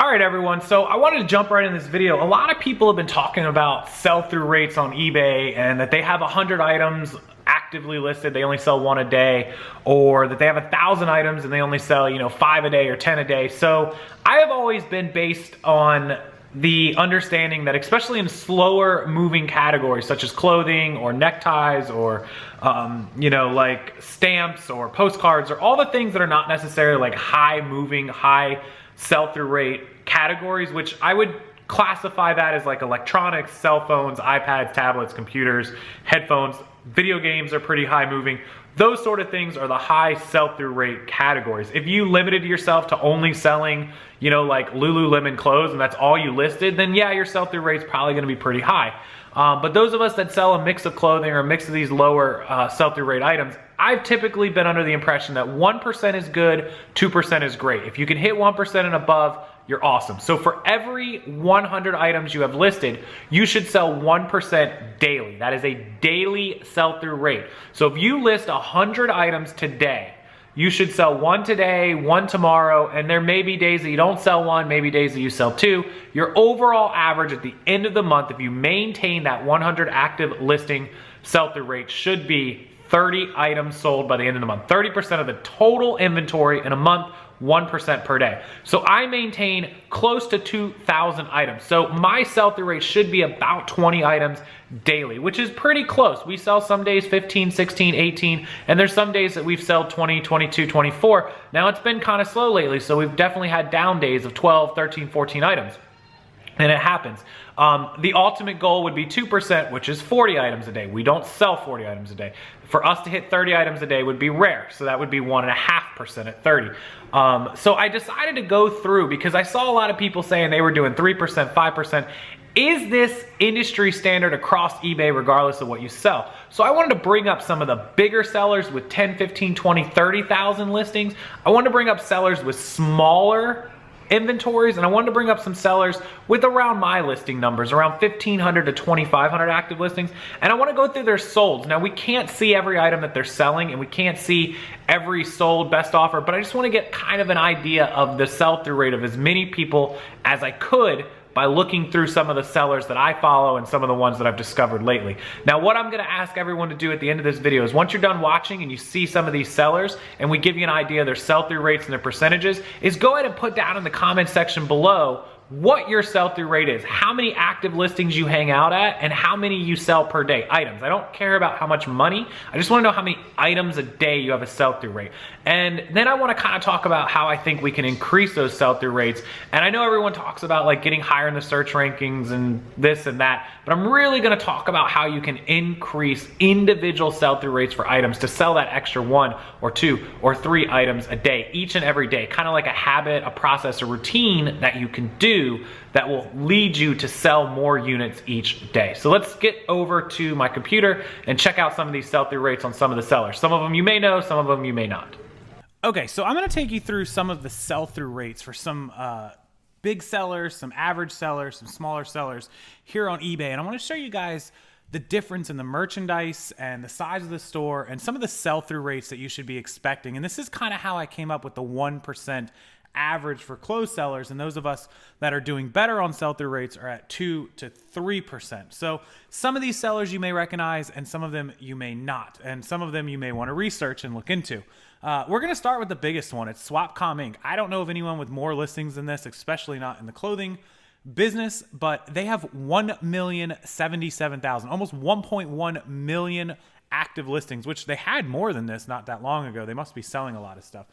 All right, everyone, so I wanted to jump right in this video. A lot of people have been talking about sell-through rates on eBay and that they have 100 items actively listed, they only sell 1 a day, or that they have 1,000 items and they only sell, 5 a day or 10 a day. So I have always been based on the understanding that especially in slower moving categories such as clothing or neckties or like stamps or postcards or all the things that are not necessarily like high moving, high sell-through rate categories, which I would classify that as like electronics, cell phones, iPads, tablets, computers, headphones. Video games are pretty high moving. Those sort of things are the high sell-through rate categories. If you limited yourself to only selling, like Lululemon clothes and that's all you listed, then yeah, your sell-through rate's probably gonna be pretty high. But those of us that sell a mix of clothing or a mix of these lower sell-through rate items, I've typically been under the impression that 1% is good, 2% is great. If you can hit 1% and above, you're awesome. So for every 100 items you have listed, you should sell 1% daily. That is a daily sell-through rate. So if you list 100 items today, you should sell 1 today, 1 tomorrow, and there may be days that you don't sell 1, maybe days that you sell 2. Your overall average at the end of the month, if you maintain that 100 active listing sell-through rate, should be 30 items sold by the end of the month. 30% of the total inventory in a month, 1% per day. So I maintain close to 2,000 items. So my sell-through rate should be about 20 items daily, which is pretty close. We sell some days 15, 16, 18, and there's some days that we've sold 20, 22, 24. Now it's been kind of slow lately, so we've definitely had down days of 12, 13, 14 items. And it happens. The ultimate goal would be 2%, which is 40 items a day. We don't sell 40 items a day. For us to hit 30 items a day would be rare, so that would be 1.5% at 30. So I decided to go through because I saw a lot of people saying they were doing 3%, 5%. Is this industry standard across eBay regardless of what you sell? So I wanted to bring up some of the bigger sellers with 10, 15, 20, 30,000 listings. I wanted to bring up sellers with smaller inventories, and I wanted to bring up some sellers with around my listing numbers, around 1,500 to 2,500 active listings, and I want to go through their solds. Now we can't see every item that they're selling and we can't see every sold best offer, but I just want to get kind of an idea of the sell-through rate of as many people as I could by looking through some of the sellers that I follow and some of the ones that I've discovered lately. Now, what I'm gonna ask everyone to do at the end of this video is once you're done watching and you see some of these sellers and we give you an idea of their sell-through rates and their percentages, is go ahead and put down in the comment section below what your sell-through rate is, how many active listings you hang out at, and how many you sell per day, items. I don't care about how much money, I just wanna know how many items a day you have a sell-through rate. And then I wanna kind of talk about how I think we can increase those sell-through rates. And I know everyone talks about like getting higher in the search rankings and this and that, but I'm really gonna talk about how you can increase individual sell-through rates for items to sell that extra 1 or 2 or 3 items a day, each and every day, kind of like a habit, a process, a routine that you can do that will lead you to sell more units each day. So let's get over to my computer and check out some of these sell-through rates on some of the sellers. Some of them you may know, some of them you may not. Okay, so I'm gonna take you through some of the sell-through rates for some big sellers, some average sellers, some smaller sellers here on eBay. And I wanna show you guys the difference in the merchandise and the size of the store and some of the sell-through rates that you should be expecting. And this is kind of how I came up with the 1% average for clothes sellers, and those of us that are doing better on sell-through rates are at 2 to 3%. So some of these sellers you may recognize and some of them you may not, and some of them you may want to research and look into. We're going to start with the biggest one. It's Swap.com Inc. I don't know of anyone with more listings than this, especially not in the clothing business, but they have 1,077,000, almost 1.1 million active listings, which they had more than this not that long ago. They must be selling a lot of stuff.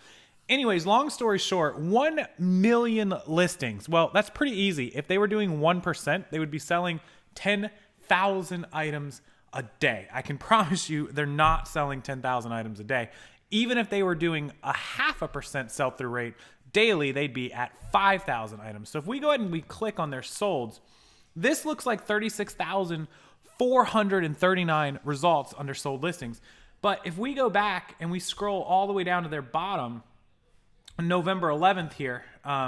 Anyways, long story short, 1 million listings. Well, that's pretty easy. If they were doing 1%, they would be selling 10,000 items a day. I can promise you they're not selling 10,000 items a day. Even if they were doing a 0.5% sell-through rate daily, they'd be at 5,000 items. So if we go ahead and we click on their solds, this looks like 36,439 results under sold listings. But if we go back and we scroll all the way down to their bottom, November 11th here,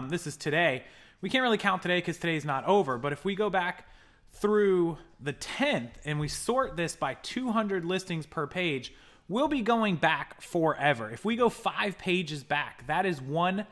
this is today. We can't really count today because today's not over, but if we go back through the 10th and we sort this by 200 listings per page, we'll be going back forever. If we go 5 pages back, that is 1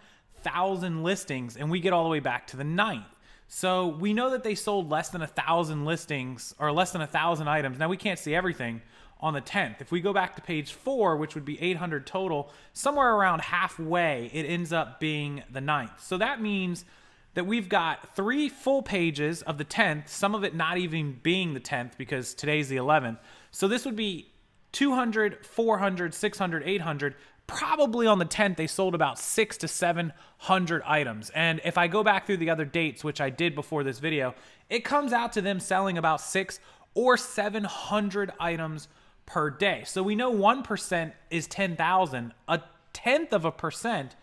1,000 listings, and we get all the way back to the 9th. So we know that they sold less than 1,000 listings, or less than 1,000 items. Now we can't see everything on the 10th. If we go back to page 4, which would be 800 total, somewhere around halfway, it ends up being the 9th. So that means that we've got 3 full pages of the 10th, some of it not even being the 10th because today's the 11th. So this would be 200, 400, 600, 800. Probably on the 10th, they sold about 600 to 700 items. And if I go back through the other dates, which I did before this video, it comes out to them selling about 600 or 700 items per day. So we know 1% is 10,000. A tenth of a percent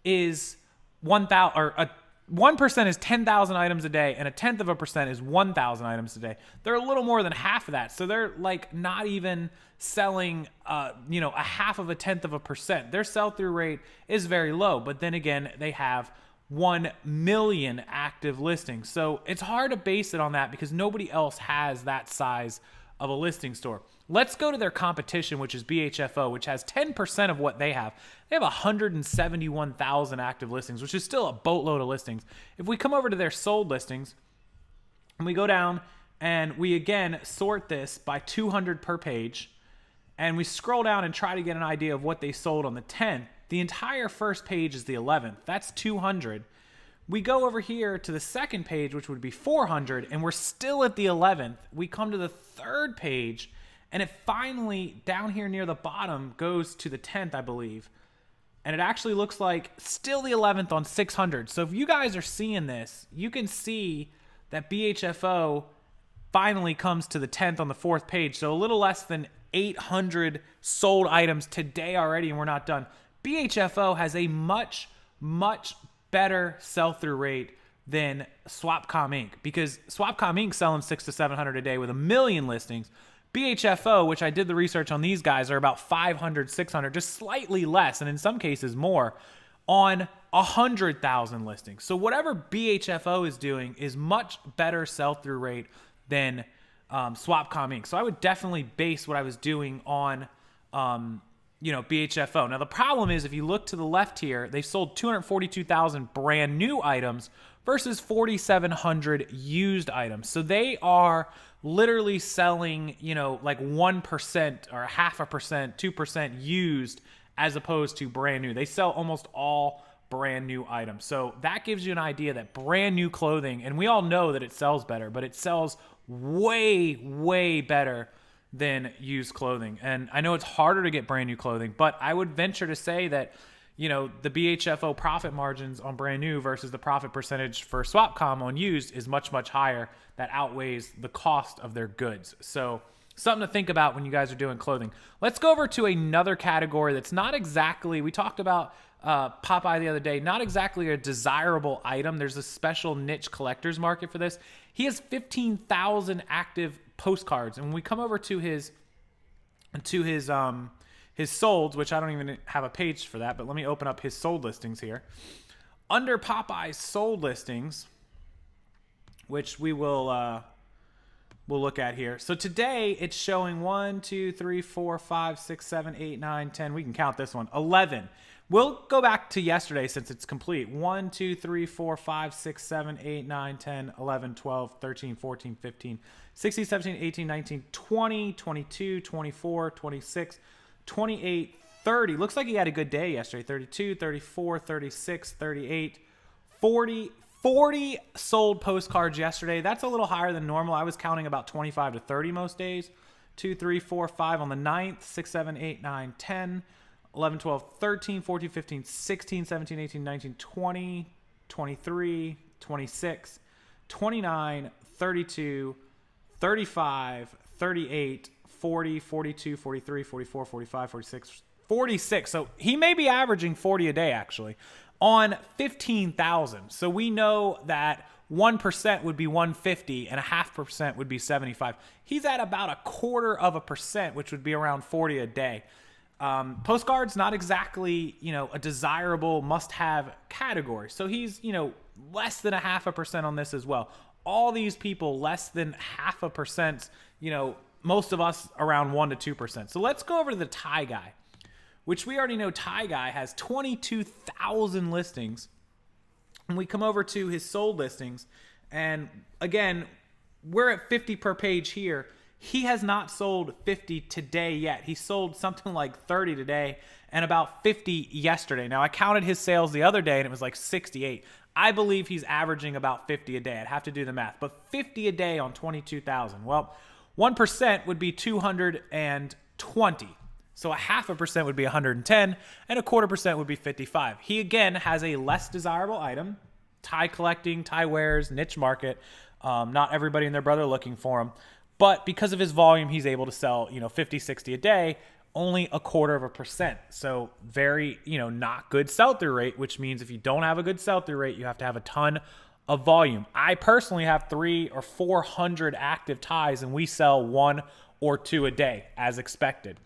is 1,000, or a 1% is 10,000 items a day, and a tenth of a percent is 1,000 items a day. They're a little more than half of that. So they're like not even selling, a half of a tenth of a percent. Their sell-through rate is very low, but then again, they have 1 million active listings. So it's hard to base it on that because nobody else has that size of a listing store. Let's go to their competition, which is BHFO, which has 10% of what they have. They have 171,000 active listings, which is still a boatload of listings. If we come over to their sold listings and we go down and we again sort this by 200 per page, and we scroll down and try to get an idea of what they sold on the 10th, the entire first page is the 11th. That's 200. We go over here to the second page, which would be 400, and we're still at the 11th. We come to the third page, and it finally, down here near the bottom, goes to the 10th, I believe. And it actually looks like still the 11th on 600. So if you guys are seeing this, you can see that BHFO finally comes to the 10th on the fourth page. So a little less than 800 sold items today already, and we're not done. BHFO has a much, much better sell-through rate than Swapcom Inc. because Swapcom Inc. selling 600 to 700 a day with 1 million listings. BHFO, which I did the research on these guys, are about 500, 600, just slightly less, and in some cases more, on 100,000 listings. So whatever BHFO is doing is much better sell-through rate than Swapcom Inc. So I would definitely base what I was doing on BHFO. Now the problem is, if you look to the left here, they sold 242,000 brand new items versus 4,700 used items. So they are literally selling, like 1% or 0.5%, 2% used as opposed to brand new. They sell almost all brand new items. So that gives you an idea that brand new clothing, and we all know that it sells better, but it sells way, way better than used clothing. And I know it's harder to get brand new clothing, but I would venture to say that, the BHFO profit margins on brand new versus the profit percentage for Swapcom on used is much, much higher. That outweighs the cost of their goods. So something to think about when you guys are doing clothing. Let's go over to another category that's not exactly, we talked about Popeye the other day, not exactly a desirable item. There's a special niche collector's market for this. He has 15,000 active postcards. And when we come over to his solds, which I don't even have a page for that, but let me open up his sold listings here. Under Popeye's sold listings, which we will we'll look at here. So today it's showing 1, 2, 3, 4, 5, 6, 7, 8, 9, 10. We can count this one. 11. We'll go back to yesterday since it's complete. 1, 2, 3, 4, 5, 6, 7, 8, 9, 10, 11, 12, 13, 14, 15, 16, 17, 18, 19, 20, 22, 24, 26, 28, 30. Looks like he had a good day yesterday. 32, 34, 36, 38, 40. 40 sold postcards yesterday. That's a little higher than normal. I was counting about 25 to 30 most days. 2, 3, 4, 5 on the 9th, 6, 7, 8, 9, 10, 11, 12, 13, 14, 15, 16, 17, 18, 19, 20, 23, 26, 29, 32, 35, 38, 40, 42, 43, 44, 45, 46, 46. So he may be averaging 40 a day actually on 15,000. So we know that 1% would be 150 and 0.5% would be 75. He's at about 0.25%, which would be around 40 a day. Postcards, not exactly, a desirable must-have category. So he's, less than 0.5% on this as well. All these people less than 0.5%, most of us around 1 to 2%. So let's go over to the tie guy, which we already know tie guy has 22,000 listings And we come over to his sold listings, and again, we're at 50 per page here. He has not sold 50 today yet. He sold something like 30 today and about 50 yesterday. Now, I counted his sales the other day, and it was like 68. I believe he's averaging about 50 a day. I'd have to do the math, but 50 a day on 22,000. Well, 1% would be 220. So a 0.5% would be 110, and 1/4% would be 55. He again has a less desirable item, tie collecting, tie wears, niche market. Not everybody and their brother looking for him, but because of his volume, he's able to sell 50, 60 a day, only 1/4%. So very not good sell-through rate, which means if you don't have a good sell-through rate, you have to have a ton of volume. I personally have 300 or 400 active ties, and we sell 1 or 2 a day as expected.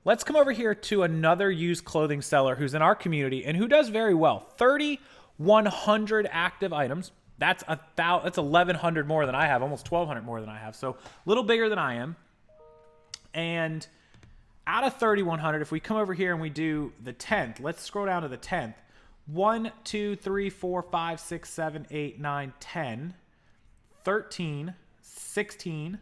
Let's come over here to another used clothing seller who's in our community and who does very well. 3,100 active items. That's 1,100 more than I have, almost 1,200 more than I have. So a little bigger than I am. And out of 3,100, if we come over here and we do the 10th, let's scroll down to the 10th. 1, 2, 3, 4, 5, 6, 7, 8, 9, 10, 13, 16,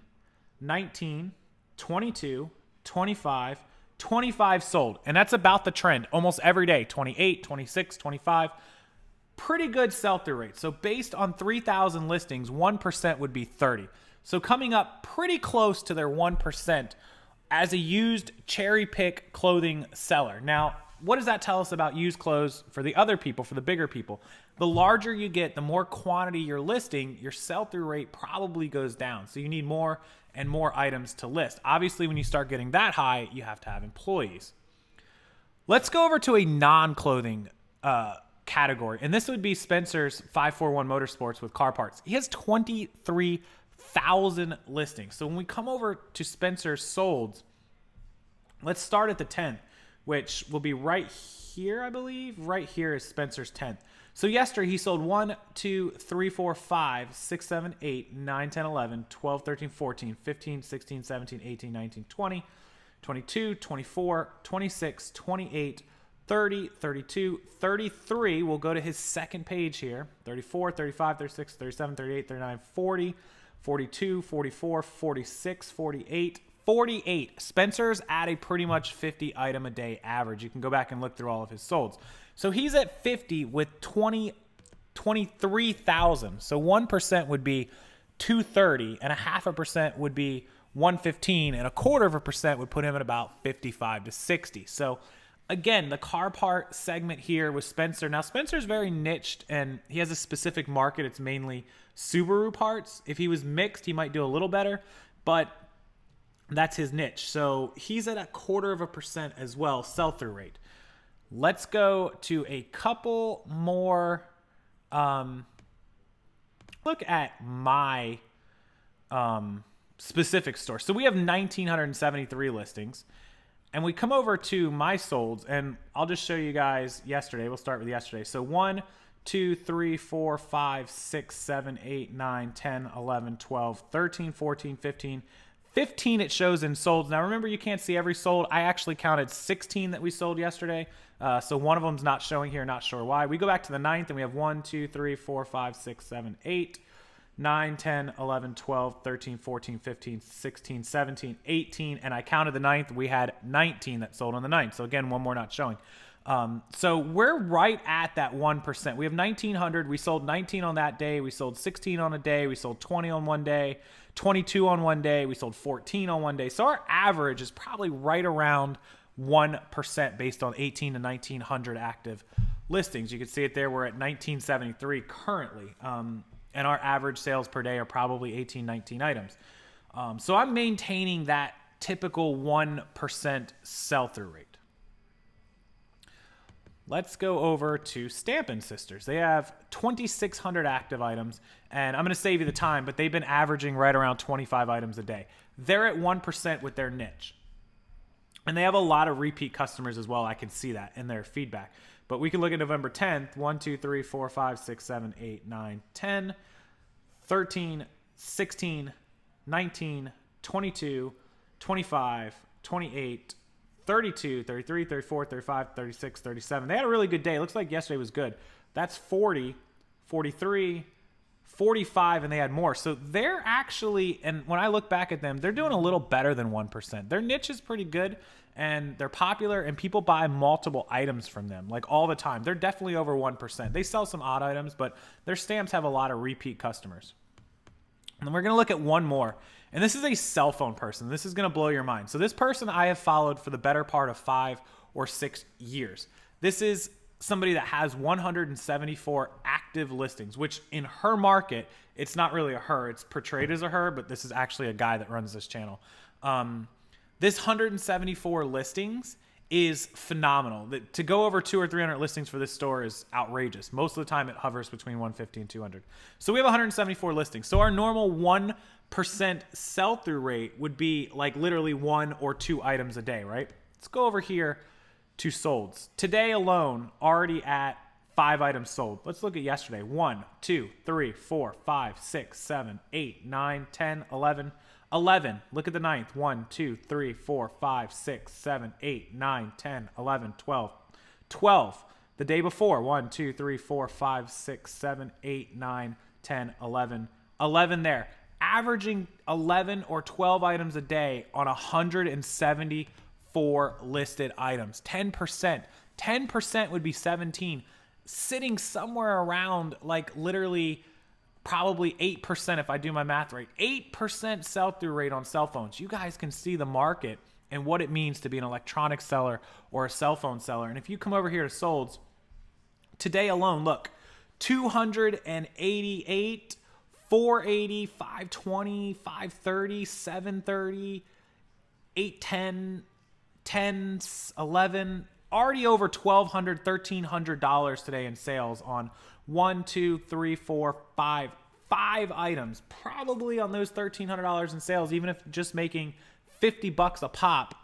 19, 22, 25, 25 sold. And that's about the trend almost every day. 28, 26, 25. Pretty good sell-through rate. So based on 3,000 listings, 1% would be 30. So coming up pretty close to their 1% as a used cherry pick clothing seller. Now, what does that tell us about used clothes for the other people, for the bigger people? The larger you get, the more quantity you're listing, your sell-through rate probably goes down. So you need more and more items to list. Obviously, when you start getting that high, you have to have employees. Let's go over to a non-clothing category, and this would be Spencer's 541 Motorsports with car parts. He has 23,000 listings. So when we come over to Spencer's solds, let's start at the 10th, which will be right here, I believe. Right here is Spencer's 10th. So yesterday he sold 1, 2, 3, 4, 5, 6, 7, 8, 9, 10, 11, 12, 13, 14, 15, 16, 17, 18, 19, 20, 22, 24, 26, 28, 30, 32, 33. We'll go to his second page here. 34, 35, 36, 37, 38, 39, 40, 42, 44, 46, 48, 48. Spencer's at a pretty much 50 item a day average. You can go back and look through all of his solds. So he's at 50 with 23,000. So 1% would be 230, and a 0.5% would be 115, and 1/4% would put him at about 55 to 60. So again, the car part segment here with Spencer. Now, Spencer's very niched, and he has a specific market. It's mainly Subaru parts. If he was mixed, he might do a little better, but that's his niche. So he's at 1/4% as well, sell-through rate. Let's go to a couple more. Look at my specific store. So we have 1,973 listings. And we come over to my solds, and I'll just show you guys yesterday. We'll start with yesterday. So 1, 2, 3, 4, 5, 6, 7, 8, 9, 10, 11, 12, 13, 14, 15. 15 it shows in solds. Now remember, you can't see every sold. I actually counted 16 that we sold yesterday. So one of them's not showing here, not sure why. We go back to the 9th, and we have 1, 2, 3, 4, 5, 6, 7, 8, 9, 10, 11, 12, 13, 14, 15, 16, 17, 18, and I counted the 9th. We had 19 that sold on the 9th. So again, one more not showing. So we're right at that 1%. We have 1,900. We sold 19 on that day. We sold 16 on a day. We sold 20 on one day, 22 on one day. We sold 14 on one day. So our average is probably right around 1% based on 18 to 1,900 active listings. You can see it there. We're at 1,973 currently. And our average sales per day are probably 18, 19 items. So I'm maintaining that typical 1% sell-through rate. Let's go over to Stampin' Sisters. They have 2,600 active items, and I'm going to save you the time, but they've been averaging right around 25 items a day. They're at 1% with their niche. And they have a lot of repeat customers as well. I can see that in their feedback. But we can look at November 10th. 1, 2, 3, 4, 5, 6, 7, 8, 9, 10, 13, 16, 19, 22, 25, 28, 32, 33, 34, 35, 36, 37. They had a really good day. It looks like yesterday was good. That's 40, 43, 45, and they had more. So they're actually, and when I look back at them, they're doing a little better than 1%. Their niche is pretty good, and they're popular, and people buy multiple items from them, like all the time. They're definitely over 1%. They sell some odd items, but their stamps have a lot of repeat customers. And then we're going to look at one more. And this is a cell phone person. This is going to blow your mind. So this person I have followed for the better part of 5 or 6 years. This is somebody that has 174 active listings, which in her market, it's not really a her. It's portrayed as a her, but this is actually a guy that runs this channel. This 174 listings is phenomenal. To go over 200 or 300 listings for this store is outrageous. Most of the time it hovers between 150 and 200. So we have 174 listings. So our normal 1% sell-through rate would be like literally 1 or 2 items a day, right? Let's go over here to solds. Today alone, already at 5 items sold. Let's look at yesterday. 1, 2, 3, 4, 5, 6, 7, 8, 9, 10, 11. 11. Look at the 9th. 1, 2, 3, 4, 5, 6, 7, 8, 9, 10, 11, 12. 12. The day before. 1, 2, 3, 4, 5, 6, 7, 8, 9, 10, 11. 11 there. Averaging 11 or 12 items a day on 174 listed items. 10%. 10% would be 17. Sitting somewhere around like literally probably 8% if I do my math right. 8% sell-through rate on cell phones. You guys can see the market and what it means to be an electronics seller or a cell phone seller. And if you come over here to solds, today alone, look, 288, 480, 520, 530, 730, 810, 10, 11, already over $1,200, $1,300 today in sales on 1, 2, 3, 4, 5 items. Probably on those $1,300 in sales, even if just making $50 a pop,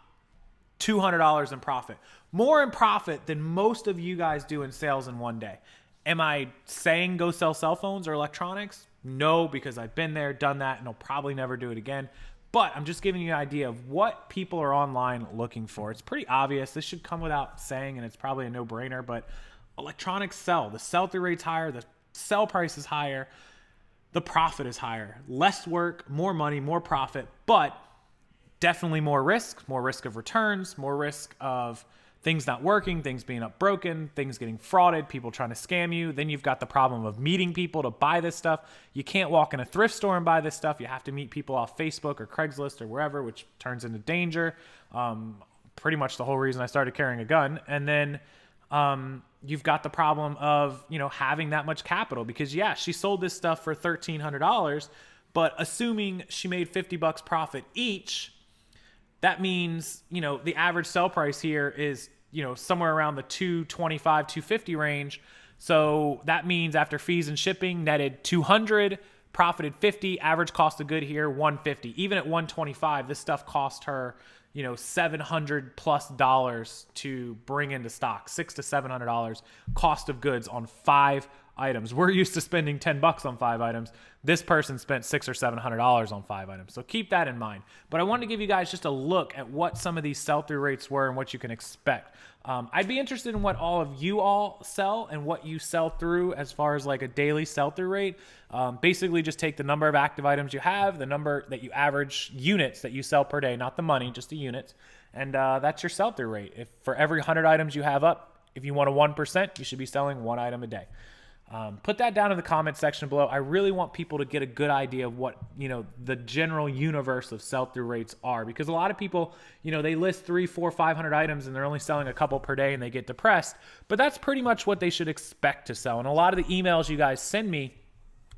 $200 in profit. More in profit than most of you guys do in sales in one day. Am I saying go sell cell phones or electronics? No, because I've been there, done that, and I'll probably never do it again. But I'm just giving you an idea of what people are online looking for. It's pretty obvious. This should come without saying, and it's probably a no-brainer, but electronics sell. The sell-through rate's higher. The sell price is higher. The profit is higher. Less work, more money, more profit, but definitely more risk of returns, more risk of things not working, things being up broken, things getting frauded, people trying to scam you. Then you've got the problem of meeting people to buy this stuff. You can't walk in a thrift store and buy this stuff. You have to meet people off Facebook or Craigslist or wherever, which turns into danger. Pretty much the whole reason I started carrying a gun. And then you've got the problem of, having that much capital because yeah, she sold this stuff for $1,300, but assuming she made $50 profit each, that means, the average sell price here is, somewhere around the $225, $250 range. So that means after fees and shipping, netted $200, profited $50, average cost of good here, $150. Even at $125, this stuff cost her, $700+ to bring into stock, $600 to $700 cost of goods on 5 items. We're used to spending $10 on 5 items. This person spent $600 or $700 on 5 items. So keep that in mind. But I wanted to give you guys just a look at what some of these sell-through rates were and what you can expect. I'd be interested in what all of you all sell and what you sell through as far as like a daily sell-through rate. Basically just take the number of active items you have, the number that you average units that you sell per day, not the money, just the units. And that's your sell-through rate. If for every 100 items you have up, if you want a 1%, you should be selling 1 item a day. Put that down in the comment section below. I really want people to get a good idea of what, the general universe of sell-through rates are, because a lot of people, they list 300, 400, 500 items and they're only selling a couple per day and they get depressed, but that's pretty much what they should expect to sell. And a lot of the emails you guys send me,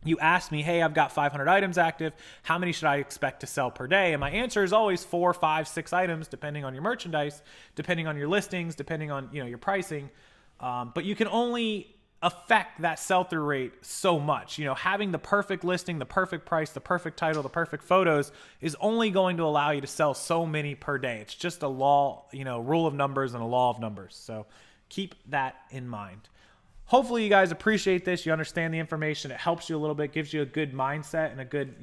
you ask me, hey, I've got 500 items active. How many should I expect to sell per day? And my answer is always 4, 5, 6 items, depending on your merchandise, depending on your listings, depending on, your pricing. But you can only affect that sell-through rate so much. Having the perfect listing, the perfect price, the perfect title, the perfect photos is only going to allow you to sell so many per day. It's just a law, rule of numbers and a law of numbers. So keep that in mind. Hopefully you guys appreciate this. You understand the information. It helps you a little bit, gives you a good mindset and a good,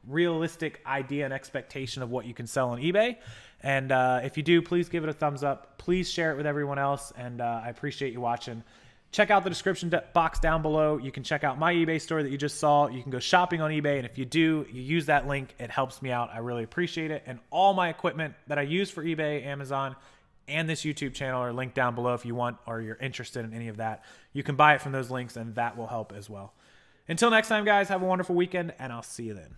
realistic idea and expectation of what you can sell on eBay. And if you do, please give it a thumbs up. Please share it with everyone else. And I appreciate you watching. check out the description box down below. You can check out my eBay store that you just saw. You can go shopping on eBay, and if you do, you use that link, it helps me out. I really appreciate it. And all my equipment that I use for eBay, Amazon, and this YouTube channel are linked down below if you want or you're interested in any of that. You can buy it from those links, and that will help as well. Until next time, guys, have a wonderful weekend, and I'll see you then.